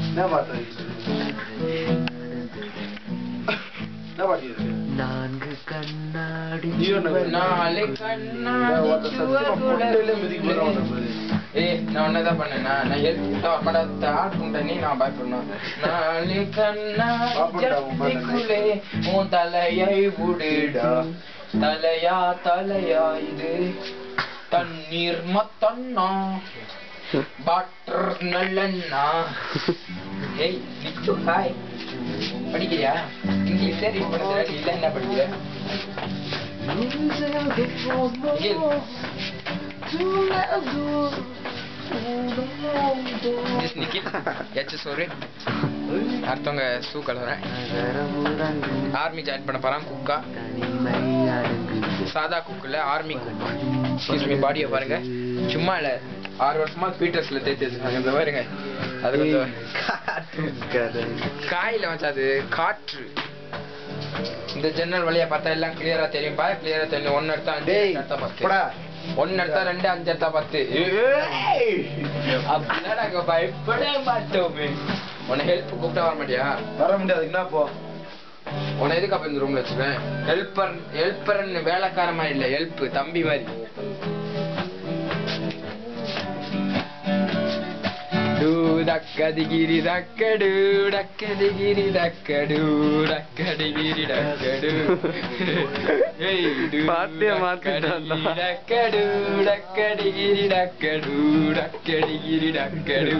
என்ன பாட்டு என்ன பாட்டு நான்கு கண்ணாடி நாலு கண்ணாடி நான் ஒன்னதான் பண்ணேன்னா நான் ஆட்குண்டே நான் பயப்படணும். நாலு கண்ணாடிக்குள்ளே உன் தலையை விடுடா தலையா தலையா இது தண்ணீர் மத்தண்ணா பட்டர் நல்லண்ணா. ஏய் நிச்சு ஹாய் படிக்கிறியா? இங்கிலீஷ் ரீட் பண்ண இல்ல என்ன படிக்கிற? அடுத்தவங்க ஷூ கலவரேன். ஆர்மி ஜாயின் பண்ண போறான். குக்கா சாதா குக் இல்ல ஆர்மி குக். பாடியை பாருங்க. சும்மா இல்ல 6 வருஷமா பீட்டர்ஸ்ல தேய்ச்சி வச்சிருக்காங்க. இந்த பாருங்க அது கொஞ்சம் காயில வச்சாது காற்று. இந்த ஜன்னல் வழியா பார்த்தா எல்லாம் கிளியரா தெரியும். பாய் கிளியரா தெரியும். 1 எடுத்தா 5 எடுத்தா 10. 1 எடுத்தா 2 5 எடுத்தா 10. அப்படின்னா நாங்க பயப்பட மாட்டோமே. உன்னை ஹெல்ப் கூப்பிட்டா வர மாட்டியா? வர முடியாது. என்ன போ உன்னை எதுக்கு அப்ப இந்த ரூம்ல வச்சுப்பேன்? ஹெல்ப்பர்ன்னு வேலைக்கார மாதிரி இல்ல, ஹெல்ப் தம்பி மாதிரி. டக்கடிகிரி டக்கடு டக்கடிகிரி டக்கடு டக்கடிகிரி டக்கடு. பாத்தியா மாத்திட்டான்டா. டக்கடு டக்கடிகிரி டக்கடு டக்கடிகிரி டக்கடு.